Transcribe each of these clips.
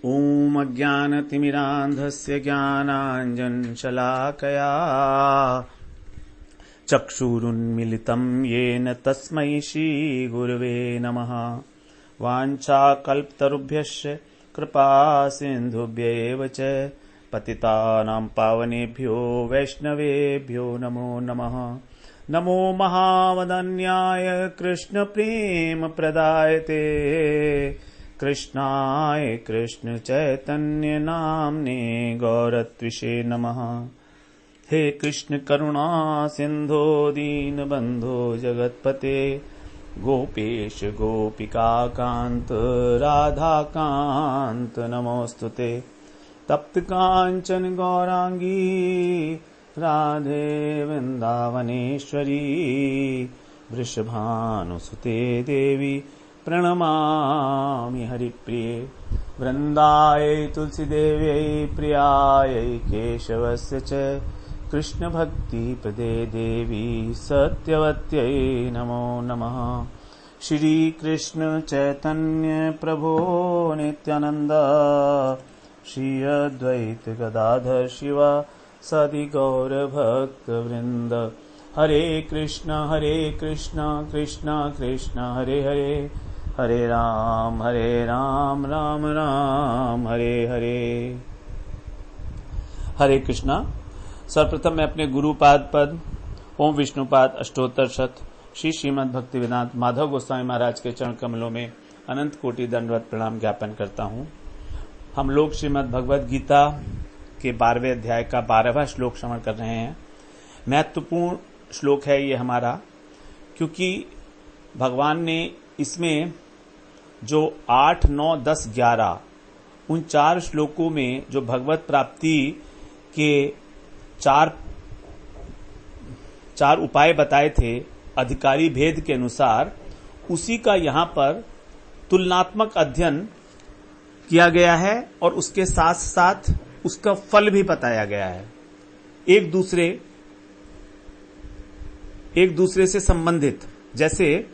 ॐ अज्ञानतिमिरान्धस्य ज्ञानाञ्जनशलाकया चक्षुरुन्मीलितं येन तस्मै श्रीगुरवे नमः। वाञ्छाकल्पतरुभ्यश्च कृपासिन्धुभ्यैव च पतितानां पावनेभ्यो वैष्णवेभ्यो नमो नमः। नमो महावदन्याय कृष्णप्रेमप्रदायते कृष्णाय कृष्णचैतन्य नाम्ने गौरत्विषे नमः। हे कृष्ण करुणा सिन्धो दीनबन्धो जगत्पते गोपेश गोपिकाकान्त राधाकान्त नमोऽस्तुते। तप्त काञ्चन गौरांगी राधे वृन्दावनेश्वरी वृषभानुसुते देवी प्रणमामि हरिप्रिये। वृन्दायै तुलसीदेव्यै प्रियायै केशवस्य च कृष्णभक्तिप्रदे देवी सत्यवत्यै नमो नमः। श्रीकृष्ण चैतन्य प्रभो नित्यानन्द श्री अद्वैत गदाधर शिव सदि गौरभक्तवृन्द। हरे कृष्ण कृष्ण कृष्ण हरे हरे, हरे राम राम राम हरे हरे। हरे कृष्णा। सर्वप्रथम मैं अपने गुरुपाद पद ओम विष्णुपाद अष्टोत्तर शत श्री श्रीमद् भक्तिवेदांत माधव गोस्वामी महाराज के चरण कमलों में अनंत कोटि दंडवत प्रणाम ज्ञापन करता हूँ। हम लोग श्रीमद् भगवद गीता के 12वें अध्याय का 12वां श्लोक श्रवण कर रहे हैं। महत्वपूर्ण श्लोक है ये हमारा, क्योंकि भगवान ने इसमें जो 8, 9, 10, 11 उन 4 श्लोकों में जो भगवत प्राप्ति के चार उपाय बताए थे अधिकारी भेद के अनुसार, उसी का यहाँ पर तुलनात्मक अध्ययन किया गया है और उसके साथ साथ उसका फल भी बताया गया है। एक दूसरे से संबंधित। जैसे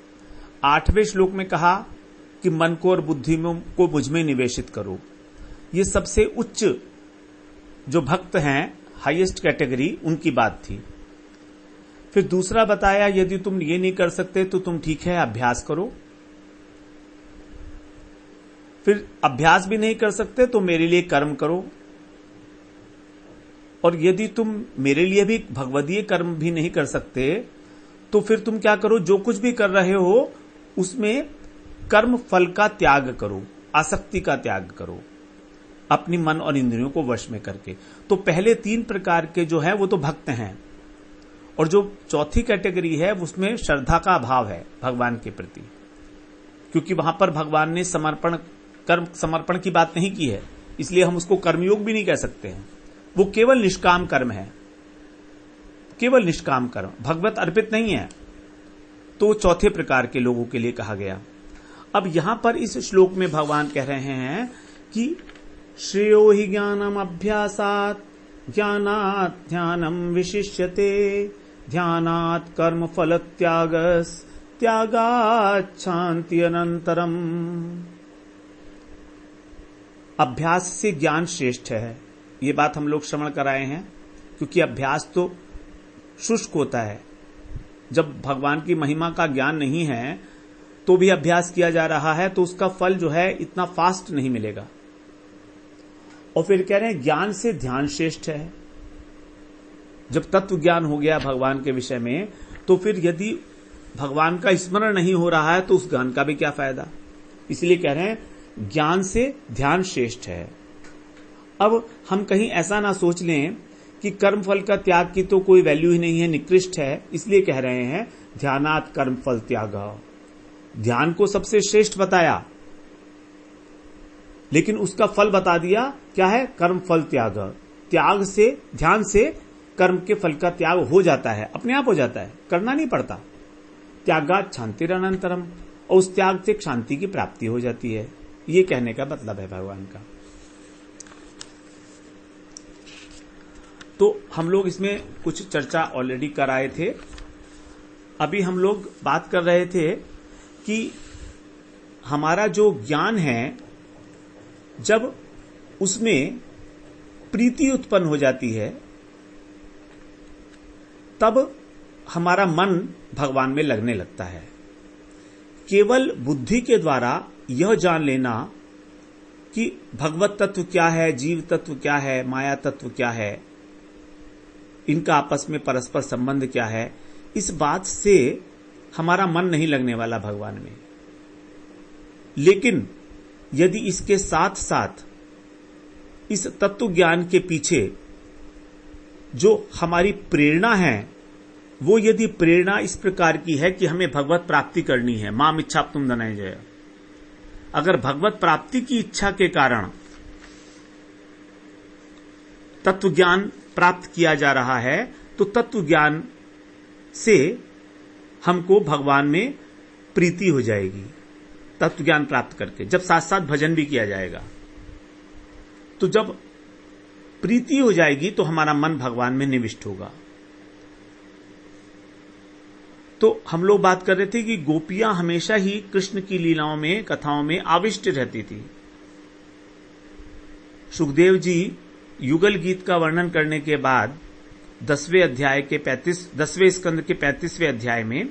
8वें श्लोक में कहा कि मन को और बुद्धि को मुझ में निवेशित करो। ये सबसे उच्च जो भक्त हैं, हाईएस्ट कैटेगरी, उनकी बात थी। फिर दूसरा बताया यदि तुम ये नहीं कर सकते तो तुम ठीक है अभ्यास करो। फिर अभ्यास भी नहीं कर सकते तो मेरे लिए कर्म करो। और यदि तुम मेरे लिए भी भगवदीय कर्म भी नहीं कर सकते तो फिर तुम क्या करो, जो कुछ भी कर रहे हो उसमें कर्म फल का त्याग करो, आसक्ति का त्याग करो, अपनी मन और इंद्रियों को वश में करके। तो पहले 3 प्रकार के जो है वो तो भक्त हैं, और जो चौथी कैटेगरी है उसमें श्रद्धा का अभाव है भगवान के प्रति, क्योंकि वहां पर भगवान ने समर्पण की बात नहीं की है, इसलिए हम उसको कर्मयोग भी नहीं कह सकते हैं। वो केवल निष्काम कर्म है, केवल निष्काम कर्म, भगवत अर्पित नहीं है। तो चौथे प्रकार के लोगों के लिए कहा गया। अब यहां पर इस श्लोक में भगवान कह रहे हैं कि श्रेयो हि ज्ञानम अभ्यासात् ज्ञानात् ध्यानम विशिष्यते ध्यानात् कर्म फल त्यागस् त्यागात् शांति अनंतरम। अभ्यास से ज्ञान श्रेष्ठ है, ये बात हम लोग श्रवण कराए हैं। क्योंकि अभ्यास तो शुष्क होता है, जब भगवान की महिमा का ज्ञान नहीं है तो भी अभ्यास किया जा रहा है तो उसका फल जो है इतना फास्ट नहीं मिलेगा। और फिर कह रहे हैं ज्ञान से ध्यान श्रेष्ठ है। जब तत्व ज्ञान हो गया भगवान के विषय में तो फिर यदि भगवान का स्मरण नहीं हो रहा है तो उस ज्ञान का भी क्या फायदा। इसलिए कह रहे हैं ज्ञान से ध्यान श्रेष्ठ है। अब हम कहीं ऐसा ना सोच लें कि कर्म फल का त्याग की तो कोई वैल्यू ही नहीं है, निकृष्ट है, इसलिए कह रहे हैं ध्यानात् कर्म फल त्याग। ध्यान को सबसे श्रेष्ठ बताया, लेकिन उसका फल बता दिया क्या है, कर्म फल त्याग। त्याग से, ध्यान से कर्म के फल का त्याग हो जाता है, अपने आप हो जाता है, करना नहीं पड़ता। त्यागात् शांतिरनंतरम, और उस त्याग से शांति की प्राप्ति हो जाती है। ये कहने का मतलब है भगवान का। तो हम लोग इसमें कुछ चर्चा ऑलरेडी कराए थे। अभी हम लोग बात कर रहे थे कि हमारा जो ज्ञान है, जब उसमें प्रीति उत्पन्न हो जाती है, तब हमारा मन भगवान में लगने लगता है। केवल बुद्धि के द्वारा यह जान लेना कि भगवत तत्व क्या है, जीव तत्व क्या है, माया तत्व क्या है, इनका आपस में परस्पर संबंध क्या है, इस बात से हमारा मन नहीं लगने वाला भगवान में। लेकिन यदि इसके साथ साथ इस तत्व ज्ञान के पीछे जो हमारी प्रेरणा है, वो यदि प्रेरणा इस प्रकार की है कि हमें भगवत प्राप्ति करनी है, माम इच्छाप्तुम धनंजय, अगर भगवत प्राप्ति की इच्छा के कारण तत्व ज्ञान प्राप्त किया जा रहा है, तो तत्व ज्ञान से हमको भगवान में प्रीति हो जाएगी। तत्व ज्ञान प्राप्त करके जब साथ साथ भजन भी किया जाएगा, तो जब प्रीति हो जाएगी तो हमारा मन भगवान में निविष्ट होगा। तो हम लोग बात कर रहे थे कि गोपियां हमेशा ही कृष्ण की लीलाओं में, कथाओं में आविष्ट रहती थी। सुखदेव जी युगल गीत का वर्णन करने के बाद 10वें स्कंद के 35वें अध्याय में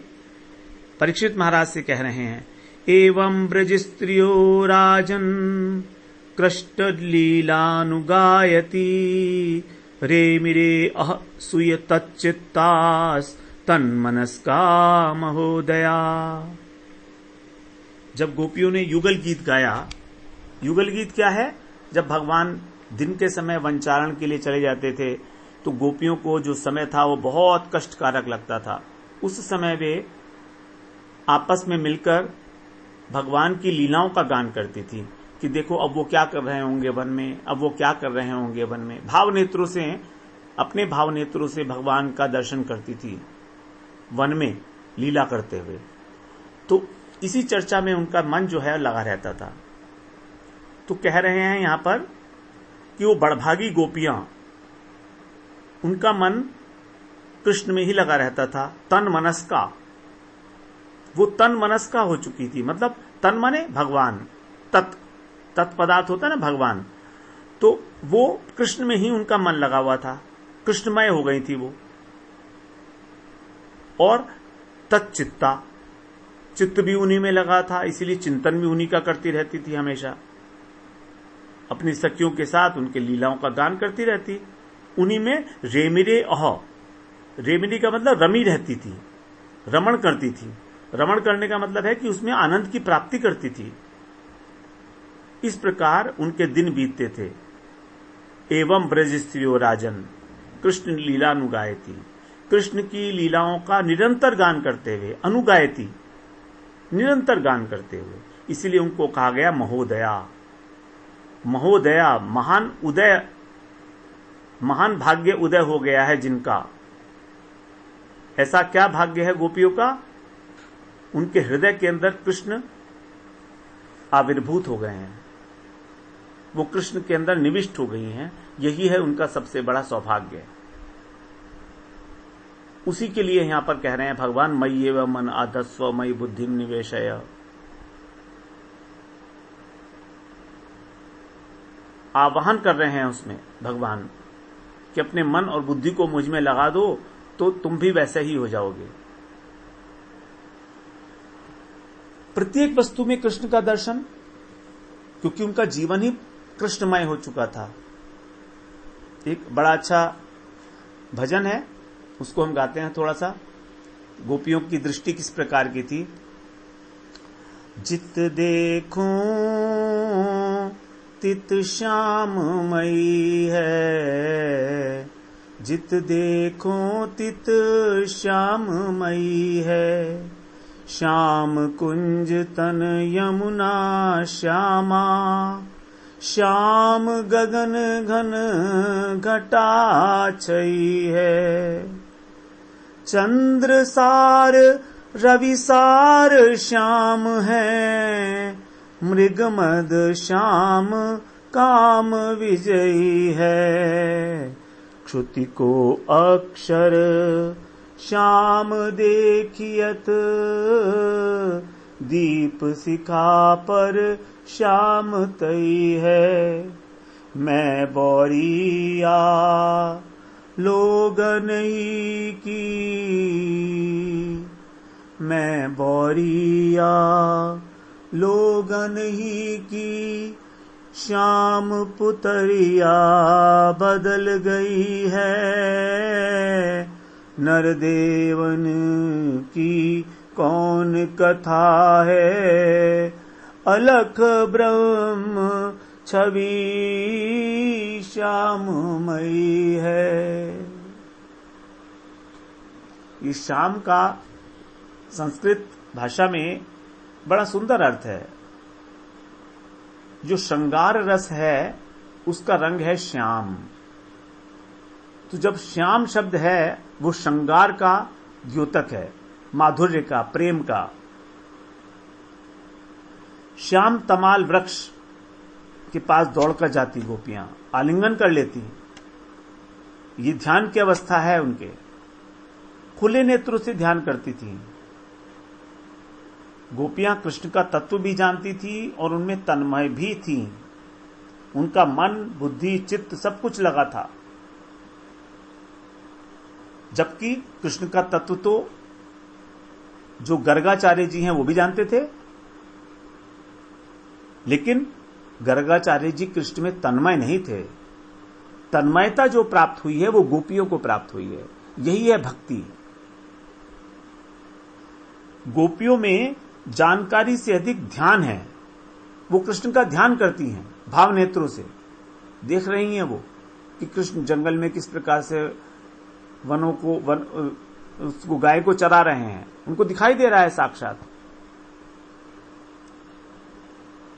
परीक्षित महाराज से कह रहे हैं, एवं ब्रज स्त्रियो राजन कृष्ण लीलानुगायति रेमिरे अह सुय तच्चित्तास तन्मनस्का महोदया। जब गोपियों ने युगल गीत गाया, युगल गीत क्या है? जब भगवान दिन के समय वनचारण के लिए चले जाते थे तो गोपियों को जो समय था वो बहुत कष्टकारक लगता था। उस समय वे आपस में मिलकर भगवान की लीलाओं का गान करती थी कि देखो अब वो क्या कर रहे होंगे वन में, अब वो क्या कर रहे होंगे वन में। भाव नेत्रों से, अपने भाव नेत्रों से भगवान का दर्शन करती थी वन में लीला करते हुए। तो इसी चर्चा में उनका मन जो है लगा रहता था। तो कह रहे हैं यहां पर कि वो बड़भागी गोपियां, उनका मन कृष्ण में ही लगा रहता था। तन मनस्का, वो तन मनस्का हो चुकी थी। मतलब तन माने भगवान, तत्पदार्थ होता है ना भगवान, तो वो कृष्ण में ही उनका मन लगा हुआ था, कृष्णमय हो गई थी वो। और तच्चित्ता, चित्त भी उन्हीं में लगा था, इसीलिए चिंतन भी उन्हीं का करती रहती थी हमेशा। अपनी सखियों के साथ उनके लीलाओं का गान करती रहती। उन्हीं में रेमिरे अह, रेमिरी का मतलब रमी रहती थी, रमण करती थी। रमण करने का मतलब है कि उसमें आनंद की प्राप्ति करती थी। इस प्रकार उनके दिन बीतते थे। एवं ब्रज स्त्रियो राजन कृष्ण लीला अनुगायती, कृष्ण की लीलाओं का निरंतर गान करते हुए, अनुगायती निरंतर गान करते हुए, इसीलिए उनको कहा गया महोदया। महोदया, महान उदय, महान भाग्य उदय हो गया है जिनका। ऐसा क्या भाग्य है गोपियों का? उनके हृदय के अंदर कृष्ण आविर्भूत हो गए हैं, वो कृष्ण के अंदर निविष्ट हो गई हैं। यही है उनका सबसे बड़ा सौभाग्य। उसी के लिए यहां पर कह रहे हैं भगवान, मयि एव मन आधस्व मयि बुद्धिम निवेशय। आवाहन कर रहे हैं उसमें भगवान कि अपने मन और बुद्धि को मुझ में लगा दो तो तुम भी वैसे ही हो जाओगे। प्रत्येक वस्तु में कृष्ण का दर्शन, क्योंकि उनका जीवन ही कृष्णमय हो चुका था। एक बड़ा अच्छा भजन है, उसको हम गाते हैं थोड़ा सा। गोपियों की दृष्टि किस प्रकार की थी? जित देखूं तित श्याममयी है, जित देखूं तित श्याममयी है। श्याम कुंज तन यमुना श्यामा, श्याम गगन घन घटाछई है। चंद्र सार रवि सार श्याम है, मृगमद श्याम काम विजयी है। श्रुति को अक्षर श्याम देखियत, दीप शिखा पर श्याम तई है। मैं बौरिया लोगन ही की, मैं बौरिया लोगन ही की, श्याम पुतरिया बदल गई है, नरदेवन की कौन कथा है, अलख ब्रह्म छवि श्याममयी है। ये श्याम का संस्कृत भाषा में बड़ा सुंदर अर्थ है। जो श्रृंगार रस है उसका रंग है श्याम। तो जब श्याम शब्द है वो श्रृंगार का द्योतक है, माधुर्य का, प्रेम का। श्याम तमाल वृक्ष के पास दौड़कर जाती गोपियां, आलिंगन कर लेती। ये ध्यान की अवस्था है उनके। खुले नेत्रों से ध्यान करती थी। गोपियां कृष्ण का तत्व भी जानती थी और उनमें तन्मय भी थी। उनका मन, बुद्धि, चित्त सब कुछ लगा था। जबकि कृष्ण का तत्व तो जो गर्गाचार्य जी हैं वो भी जानते थे, लेकिन गर्गाचार्य जी कृष्ण में तन्मय नहीं थे। तन्मयता जो प्राप्त हुई है वो गोपियों को प्राप्त हुई है। यही है भक्ति। गोपियों में जानकारी से अधिक ध्यान है। वो कृष्ण का ध्यान करती हैं, भाव नेत्रों से देख रही हैं वो कि कृष्ण जंगल में किस प्रकार से वनों को उसको गाय को चरा रहे हैं। उनको दिखाई दे रहा है साक्षात।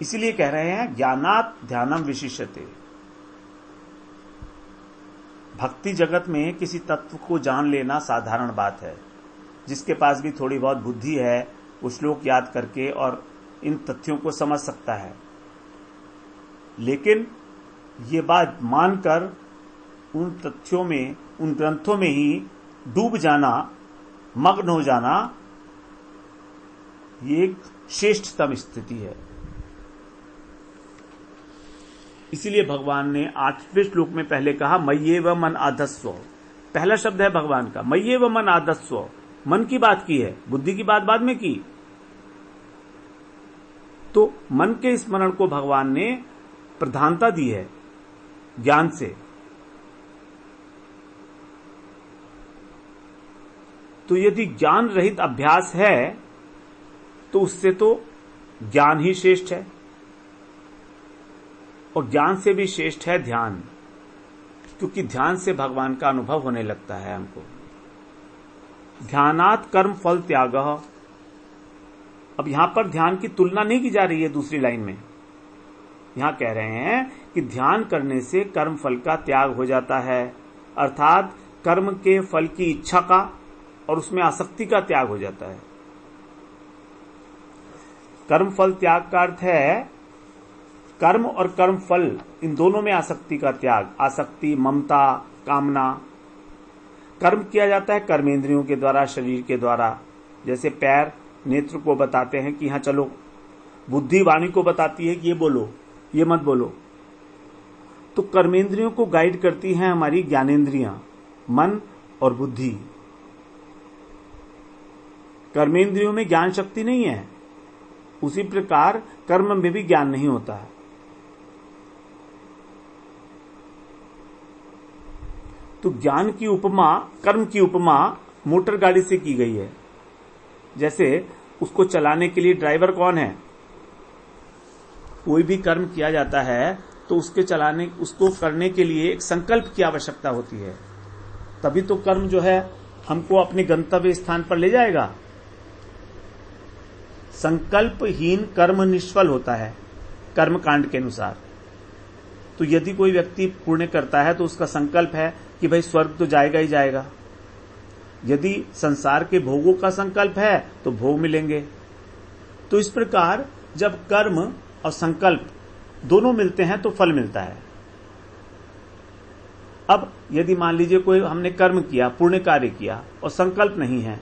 इसीलिए कह रहे हैं ज्ञानात ध्यानम विशिष्यते। भक्ति जगत में किसी तत्व को जान लेना साधारण बात है। जिसके पास भी थोड़ी बहुत बुद्धि है वो श्लोक याद करके और इन तथ्यों को समझ सकता है। लेकिन ये बात मानकर उन तथ्यों में, उन ग्रंथों में ही डूब जाना, मग्न हो जाना, ये एक श्रेष्ठतम स्थिति है। इसीलिए भगवान ने 8वें श्लोक में पहले कहा मय्येव मन आधस्व। पहला शब्द है भगवान का, मय्येव मन आधस्व। मन की बात की है, बुद्धि की बात बाद में की। तो मन के स्मरण को भगवान ने प्रधानता दी है ज्ञान से। तो यदि ज्ञान रहित अभ्यास है तो उससे तो ज्ञान ही श्रेष्ठ है, और ज्ञान से भी श्रेष्ठ है ध्यान, क्योंकि ध्यान से भगवान का अनुभव होने लगता है हमको। ध्यानात् कर्म फल त्याग। अब यहां पर ध्यान की तुलना नहीं की जा रही है दूसरी लाइन में। यहां कह रहे हैं कि ध्यान करने से कर्म फल का त्याग हो जाता है, अर्थात कर्म के फल की इच्छा का और उसमें आसक्ति का त्याग हो जाता है। कर्म फल त्याग का अर्थ है कर्म और कर्म फल इन दोनों में आसक्ति का त्याग। आसक्ति, ममता, कामना। कर्म किया जाता है कर्मेंद्रियों के द्वारा, शरीर के द्वारा। जैसे पैर नेत्र को बताते हैं कि यहां चलो, बुद्धि वाणी को बताती है कि ये बोलो, ये मत बोलो। तो कर्मेंद्रियों को गाइड करती हैं हमारी ज्ञानेंद्रियां, मन और बुद्धि। कर्मेंद्रियों में ज्ञान शक्ति नहीं है, उसी प्रकार कर्म में भी ज्ञान नहीं होता है। तो ज्ञान की उपमा, कर्म की उपमा मोटर गाड़ी से की गई है। जैसे उसको चलाने के लिए ड्राइवर कौन है? कोई भी कर्म किया जाता है तो उसको करने के लिए एक संकल्प की आवश्यकता होती है, तभी तो कर्म जो है हमको अपने गंतव्य स्थान पर ले जाएगा। संकल्पहीन कर्म निष्फल होता है कर्म कांड के अनुसार। तो यदि कोई व्यक्ति पुण्य करता है तो उसका संकल्प है कि भाई स्वर्ग तो जाएगा ही जाएगा। यदि संसार के भोगों का संकल्प है तो भोग मिलेंगे। तो इस प्रकार जब कर्म और संकल्प दोनों मिलते हैं तो फल मिलता है। अब यदि मान लीजिए कोई हमने कर्म किया, पुण्य कार्य किया और संकल्प नहीं है,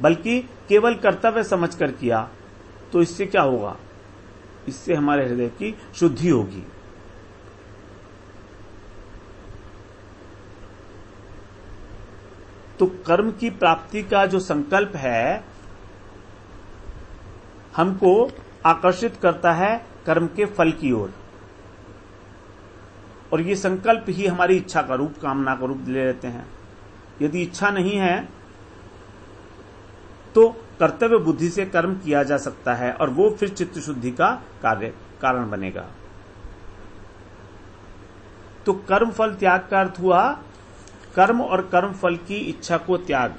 बल्कि केवल कर्तव्य समझकर किया, तो इससे क्या होगा? इससे हमारे हृदय की शुद्धि होगी। तो कर्म की प्राप्ति का जो संकल्प है हमको आकर्षित करता है कर्म के फल की ओर, और ये संकल्प ही हमारी इच्छा का रूप, कामना का रूप ले लेते हैं। यदि इच्छा नहीं है तो कर्तव्य बुद्धि से कर्म किया जा सकता है और वो फिर चित्त शुद्धि का कारण बनेगा। तो कर्म फल त्याग का अर्थ हुआ कर्म और कर्म फल की इच्छा को त्याग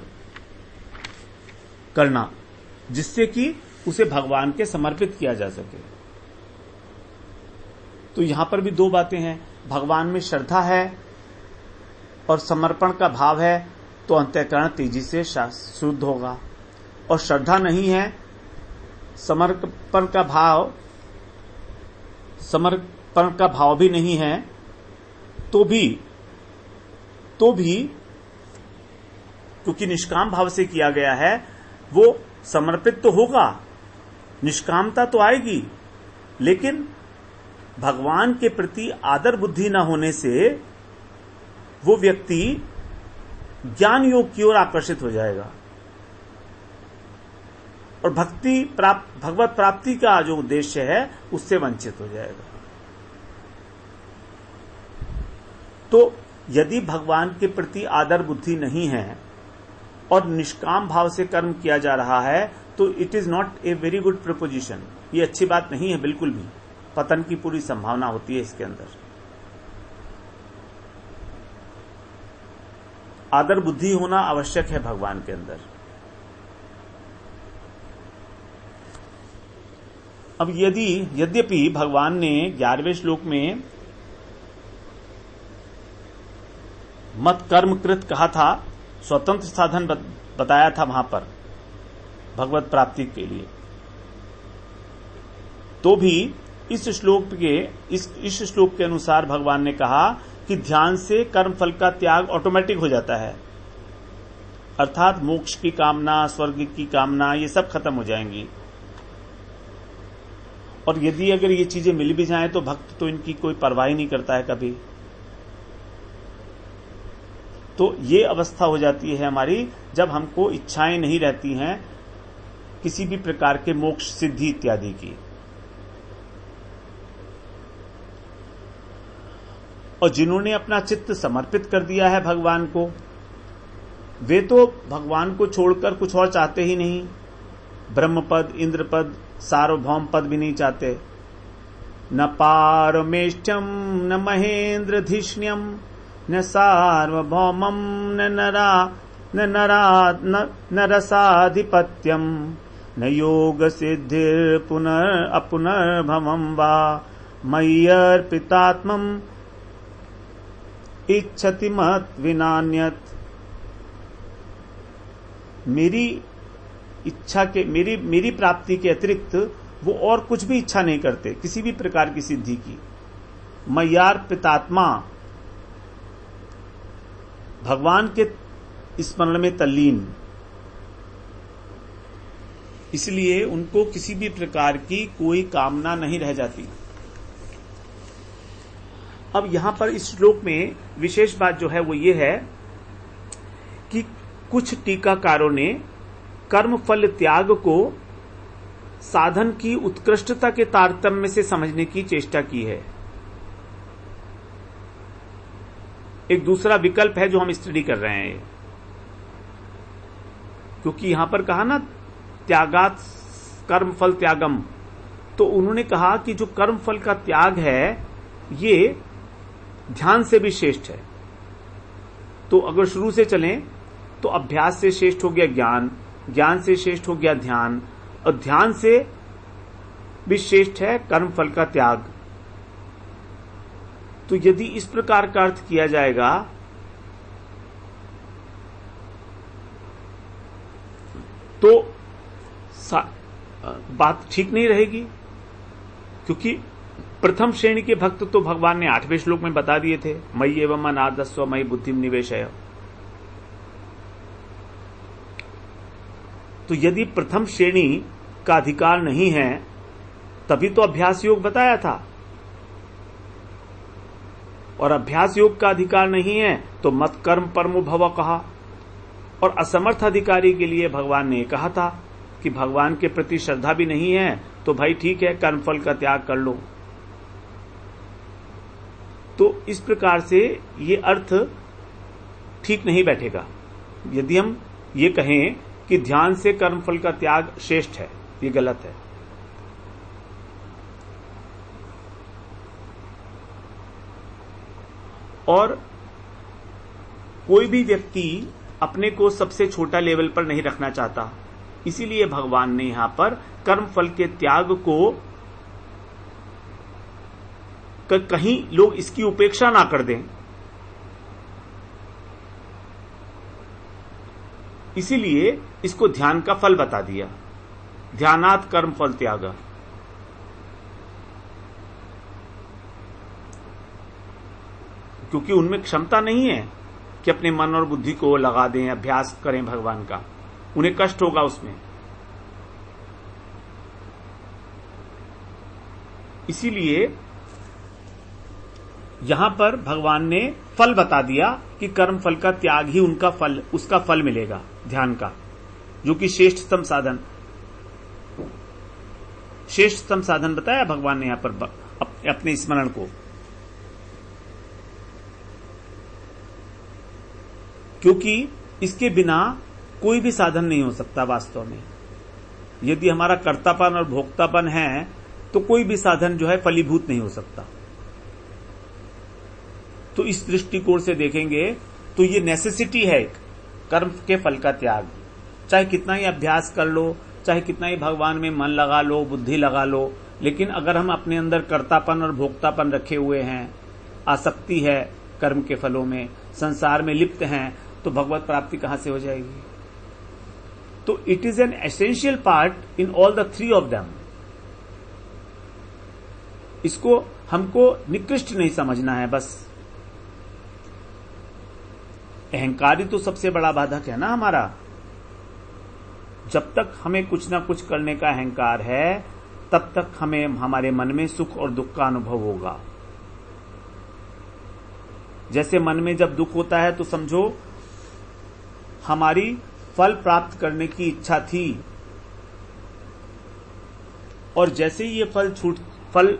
करना, जिससे कि उसे भगवान के समर्पित किया जा सके। तो यहां पर भी दो बातें हैं, भगवान में श्रद्धा है और समर्पण का भाव है तो अंतःकरण तेजी से शुद्ध होगा, और श्रद्धा नहीं है, समर्पण का भाव भी नहीं है, तो भी क्योंकि निष्काम भाव से किया गया है वो समर्पित तो होगा, निष्कामता तो आएगी, लेकिन भगवान के प्रति आदर बुद्धि न होने से वो व्यक्ति ज्ञान योग की ओर आकर्षित हो जाएगा और भगवत प्राप्ति का जो उद्देश्य है उससे वंचित हो जाएगा। तो यदि भगवान के प्रति आदर बुद्धि नहीं है और निष्काम भाव से कर्म किया जा रहा है तो it is not a very good preposition. ये अच्छी बात नहीं है, बिल्कुल भी पतन की पूरी संभावना होती है इसके अंदर। आदर बुद्धि होना आवश्यक है भगवान के अंदर। अब यद्यपि भगवान ने 11वें श्लोक में मत कर्म कृत कहा था, स्वतंत्र साधन बताया था वहां पर भगवत प्राप्ति के लिए, तो भी इस श्लोक के अनुसार भगवान ने कहा कि ध्यान से कर्म फल का त्याग ऑटोमेटिक हो जाता है, अर्थात मोक्ष की कामना, स्वर्ग की कामना, ये सब खत्म हो जाएंगी। और यदि अगर ये चीजें मिल भी जाएं तो भक्त तो इनकी कोई परवाह ही नहीं करता है कभी। तो ये अवस्था हो जाती है हमारी जब हमको इच्छाएं नहीं रहती हैं किसी भी प्रकार के मोक्ष सिद्धि इत्यादि की। और जिन्होंने अपना चित्त समर्पित कर दिया है भगवान को, वे तो भगवान को छोड़कर कुछ और चाहते ही नहीं, ब्रह्म पद, इंद्र पद, सार्वभौम पद भी नहीं चाहते। न पारमेष्ठ्यम न महेंद्रधिष्ण्यम न सार्वभौमम न रसाधिपत्यम न योग सिद्धिर पुनर्भवम वा मय्यर्पितात्मम इच्छति मत विनान्यत। मेरी इच्छा के मेरी प्राप्ति के अतिरिक्त वो और कुछ भी इच्छा नहीं करते किसी भी प्रकार की सिद्धि की। मय्यार्पितात्मा, भगवान के स्मरण में तल्लीन, इसलिए उनको किसी भी प्रकार की कोई कामना नहीं रह जाती। अब यहां पर इस श्लोक में विशेष बात जो है वो ये है कि कुछ टीकाकारों ने कर्म फल त्याग को साधन की उत्कृष्टता के तारतम्य से समझने की चेष्टा की है। एक दूसरा विकल्प है जो हम स्टडी कर रहे हैं, क्योंकि यहां पर कहा ना त्यागात कर्म फल त्यागम, तो उन्होंने कहा कि जो कर्म फल का त्याग है ये ध्यान से भी श्रेष्ठ है। तो अगर शुरू से चलें तो अभ्यास से श्रेष्ठ हो गया ज्ञान, ज्ञान से श्रेष्ठ हो गया ध्यान, और ध्यान से भी श्रेष्ठ है कर्म फल का त्याग। तो यदि इस प्रकार का अर्थ किया जाएगा तो बात ठीक नहीं रहेगी, क्योंकि प्रथम श्रेणी के भक्त तो भगवान ने 8वें श्लोक में बता दिए थे, मयि एवं अनादस्व मयि बुद्धिम निवेशय। तो यदि प्रथम श्रेणी का अधिकार नहीं है तभी तो अभ्यास योग बताया था, और अभ्यास योग का अधिकार नहीं है तो मत कर्म परमो भव कहा। और असमर्थ अधिकारी के लिए भगवान ने कहा था कि भगवान के प्रति श्रद्धा भी नहीं है तो भाई ठीक है, कर्मफल का त्याग कर लो। तो इस प्रकार से ये अर्थ ठीक नहीं बैठेगा यदि हम ये कहें कि ध्यान से कर्मफल का त्याग श्रेष्ठ है, ये गलत है। और कोई भी व्यक्ति अपने को सबसे छोटा लेवल पर नहीं रखना चाहता, इसीलिए भगवान ने यहां पर कर्मफल के त्याग को कहीं लोग इसकी उपेक्षा ना कर दें, इसीलिए इसको ध्यान का फल बता दिया, ध्यानात् कर्म फल त्याग। क्योंकि उनमें क्षमता नहीं है कि अपने मन और बुद्धि को लगा दें, अभ्यास करें भगवान का, उन्हें कष्ट होगा उसमें। इसीलिए यहां पर भगवान ने फल बता दिया कि कर्म फल का त्याग ही उनका फल, उसका फल मिलेगा ध्यान का, जो कि श्रेष्ठतम साधन, श्रेष्ठतम साधन बताया भगवान ने यहां पर अपने स्मरण को। क्योंकि इसके बिना कोई भी साधन नहीं हो सकता वास्तव में। यदि हमारा कर्तापन और भोक्तापन है तो कोई भी साधन जो है फलीभूत नहीं हो सकता। तो इस दृष्टिकोण से देखेंगे तो ये नेसेसिटी है कर्म के फल का त्याग। चाहे कितना ही अभ्यास कर लो, चाहे कितना ही भगवान में मन लगा लो, बुद्धि लगा लो, लेकिन अगर हम अपने अंदर कर्तापन और भोक्तापन रखे हुए हैं, आसक्ति है कर्म के फलों में, संसार में लिप्त हैं, तो भगवत प्राप्ति कहां से हो जाएगी। तो it is an essential part in all the three of them. इसको हमको निकृष्ट नहीं समझना है बस। अहंकार ही तो सबसे बड़ा बाधक है ना हमारा। जब तक हमें कुछ ना कुछ करने का अहंकार है तब तक हमें हमारे मन में सुख और दुख का अनुभव होगा। जैसे मन में जब दुख होता है तो समझो हमारी फल प्राप्त करने की इच्छा थी, और जैसे ही ये फल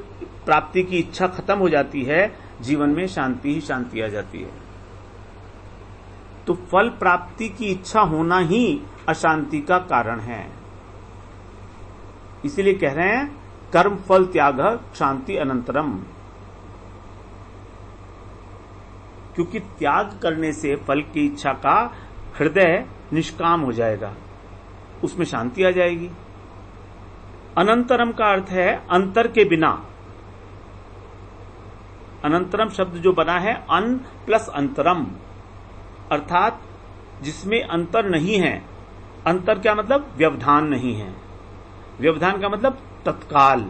प्राप्ति की इच्छा खत्म हो जाती है, जीवन में शांति ही शांति आ जाती है। तो फल प्राप्ति की इच्छा होना ही अशांति का कारण है। इसीलिए कह रहे हैं कर्म फल त्याग शांति अनंतरम। क्योंकि त्याग करने से फल की इच्छा का हृदय निष्काम हो जाएगा, उसमें शांति आ जाएगी। अनंतरम का अर्थ है अंतर के बिना। अनंतरम शब्द जो बना है अन प्लस अंतरम, अर्थात जिसमें अंतर नहीं है। अंतर क्या मतलब? व्यवधान नहीं है। व्यवधान का मतलब तत्काल,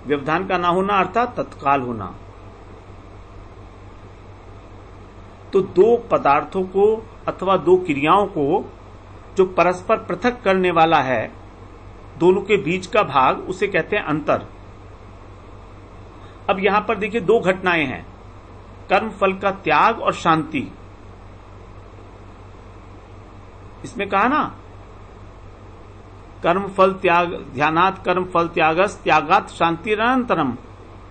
व्यवधान का ना होना अर्थात तत्काल होना। तो दो पदार्थों को अथवा दो क्रियाओं को जो परस्पर पृथक करने वाला है, दोनों के बीच का भाग, उसे कहते हैं अंतर। अब यहां पर देखिए दो घटनाएं हैं, कर्म फल का त्याग और शांति। इसमें कहा ना कर्म फल त्याग, ध्यानात् कर्म फल त्यागस त्यागात् शांतिरनंतरम।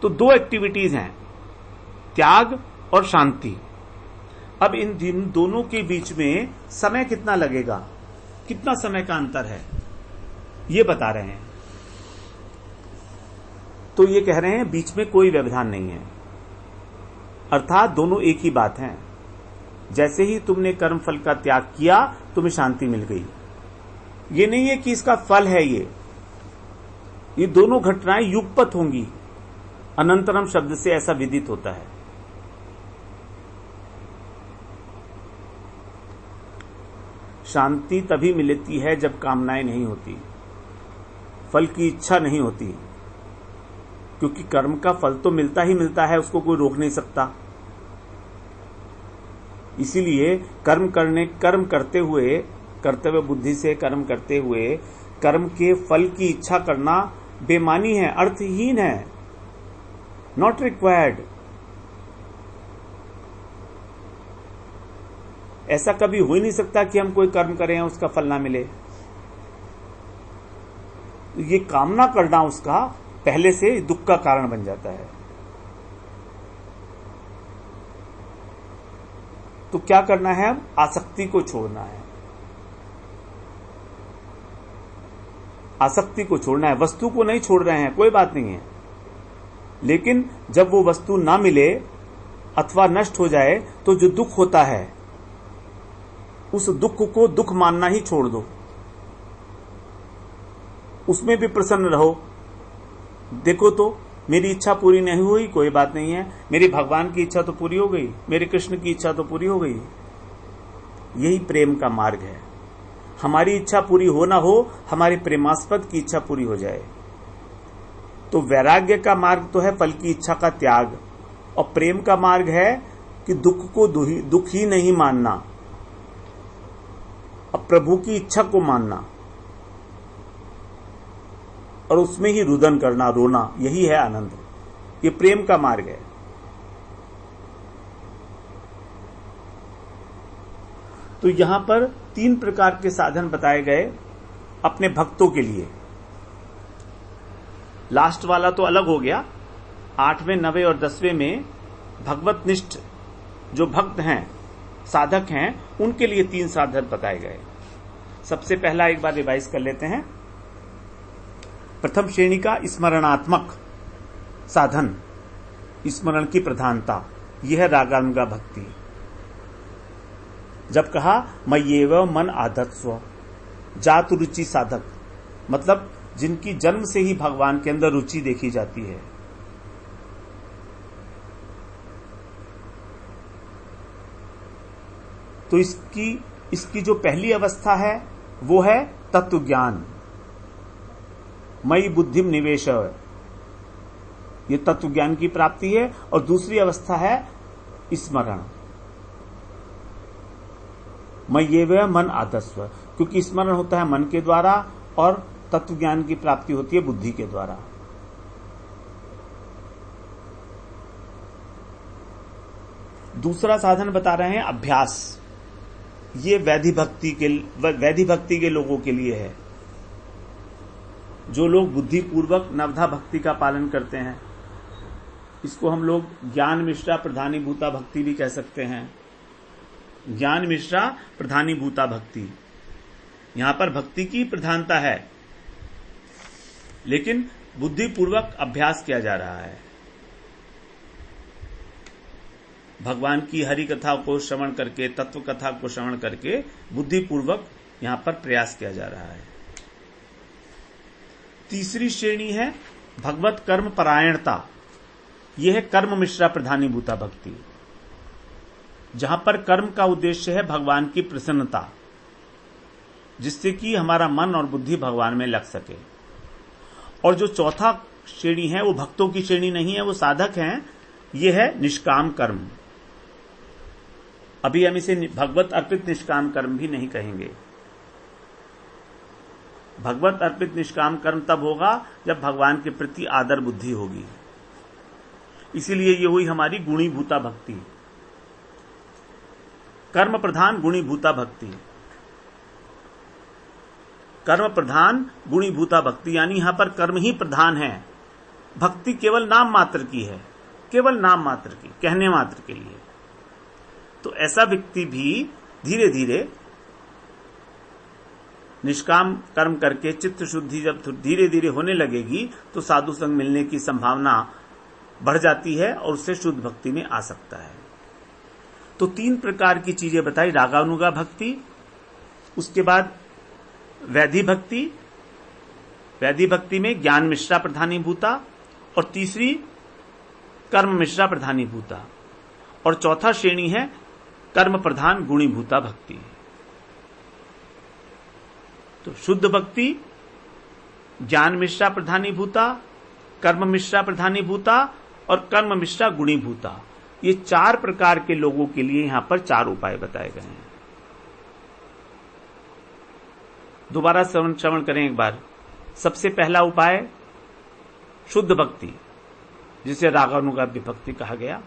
तो दो एक्टिविटीज हैं, त्याग और शांति। अब इन दोनों के बीच में समय कितना लगेगा, कितना समय का अंतर है, ये बता रहे हैं। तो ये कह रहे हैं बीच में कोई व्यवधान नहीं है, अर्थात दोनों एक ही बात है। जैसे ही तुमने कर्म फल का त्याग किया तुम्हें शांति मिल गई। ये नहीं है कि इसका फल है ये दोनों घटनाएं युगपत होंगी। अनंतरम शब्द से ऐसा विदित होता है। शांति तभी मिलती है जब कामनाएं नहीं होती, फल की इच्छा नहीं होती। क्योंकि कर्म का फल तो मिलता ही मिलता है, उसको कोई रोक नहीं सकता। इसीलिए कर्म करते हुए, कर्तव्य बुद्धि से कर्म करते हुए कर्म के फल की इच्छा करना बेमानी है, अर्थहीन है, नॉट रिक्वायर्ड। ऐसा कभी हो ही नहीं सकता कि हम कोई कर्म करें उसका फल ना मिले। ये कामना करना उसका पहले से दुख का कारण बन जाता है। तो क्या करना है? अब आसक्ति को छोड़ना है। आसक्ति को छोड़ना है, वस्तु को नहीं छोड़ रहे हैं, कोई बात नहीं है, लेकिन जब वो वस्तु ना मिले अथवा नष्ट हो जाए तो जो दुख होता है उस दुख को दुख मानना ही छोड़ दो, उसमें भी प्रसन्न रहो। देखो तो मेरी इच्छा पूरी नहीं हुई, कोई बात नहीं है, मेरी भगवान की इच्छा तो पूरी हो गई, मेरे कृष्ण की इच्छा तो पूरी हो गई। यही प्रेम का मार्ग है। हमारी इच्छा पूरी हो ना हो, हमारे प्रेमास्पद की इच्छा पूरी हो जाए। तो वैराग्य का मार्ग तो है फल की इच्छा का त्याग, और प्रेम का मार्ग है कि दुख को दुख ही नहीं मानना, अब प्रभु की इच्छा को मानना और उसमें ही रुदन करना, रोना, यही है आनंद। ये प्रेम का मार्ग है। तो यहां पर 3 प्रकार के साधन बताए गए अपने भक्तों के लिए। लास्ट वाला तो अलग हो गया। 8वें, 9वें और 10वें में भगवतनिष्ठ जो भक्त हैं, साधक हैं, उनके लिए 3 साधन बताए गए। सबसे पहला एक बार रिवाइज कर लेते हैं। प्रथम श्रेणी का स्मरणात्मक साधन, स्मरण की प्रधानता, यह है रागानुगा भक्ति। जब कहा मय्येव मन आधत्स्व, जात रुचि साधक, मतलब जिनकी जन्म से ही भगवान के अंदर रुचि देखी जाती है। तो इसकी जो पहली अवस्था है वो है तत्व ज्ञान, मयि बुद्धिम निवेश, ये तत्व ज्ञान की प्राप्ति है। और दूसरी अवस्था है स्मरण, मय्येव मन आधत्स्व, क्योंकि स्मरण होता है मन के द्वारा और तत्व ज्ञान की प्राप्ति होती है बुद्धि के द्वारा। दूसरा साधन बता रहे हैं अभ्यास। ये वैधि भक्ति के लोगों के लिए है, जो लोग बुद्धिपूर्वक नवधा भक्ति का पालन करते हैं। इसको हम लोग ज्ञान मिश्रा प्रधानीभूता भक्ति भी कह सकते हैं। ज्ञान मिश्रा प्रधानीभूता भक्ति, यहां पर भक्ति की प्रधानता है, लेकिन बुद्धिपूर्वक अभ्यास किया जा रहा है। भगवान की हरि कथा को श्रवण करके, तत्व कथा को श्रवण करके बुद्धिपूर्वक यहां पर प्रयास किया जा रहा है। तीसरी श्रेणी है भगवत कर्म परायणता। यह है कर्म मिश्रा प्रधानीभूता भक्ति, जहां पर कर्म का उद्देश्य है भगवान की प्रसन्नता, जिससे कि हमारा मन और बुद्धि भगवान में लग सके। और जो चौथा श्रेणी है वो भक्तों की श्रेणी नहीं है, वो साधक हैं। यह है निष्काम कर्म। अभी हम इसे भगवत अर्पित निष्काम कर्म भी नहीं कहेंगे। भगवत अर्पित निष्काम कर्म तब होगा जब भगवान के प्रति आदर बुद्धि होगी। इसीलिए ये हुई हमारी गुणीभूता भक्ति, कर्म प्रधान गुणीभूता भक्ति। कर्म प्रधान गुणीभूता भक्ति, यानी यहां पर कर्म ही प्रधान है, भक्ति केवल नाम मात्र की है, केवल नाम मात्र की, कहने मात्र के लिए। तो ऐसा व्यक्ति भी धीरे धीरे निष्काम कर्म करके चित्त शुद्धि जब धीरे धीरे होने लगेगी तो साधु संग मिलने की संभावना बढ़ जाती है और उससे शुद्ध भक्ति में आ सकता है। तो 3 प्रकार की चीजें बताई, रागानुगा भक्ति, उसके बाद वैधि भक्ति, वैधि भक्ति में ज्ञान मिश्रा प्रधानीभूता, और तीसरी कर्म मिश्रा प्रधानीभूता, और चौथा श्रेणी है कर्म प्रधान गुणीभूता भक्ति। तो शुद्ध भक्ति, ज्ञान मिश्रा प्रधानीभूता, कर्म मिश्रा प्रधानीभूता और कर्म मिश्रा गुणीभूता, ये 4 प्रकार के लोगों के लिए यहां पर 4 उपाय बताए गए हैं। दोबारा श्रवण करें एक बार। सबसे पहला उपाय शुद्ध भक्ति, जिसे रागानुगा भक्ति कहा गया।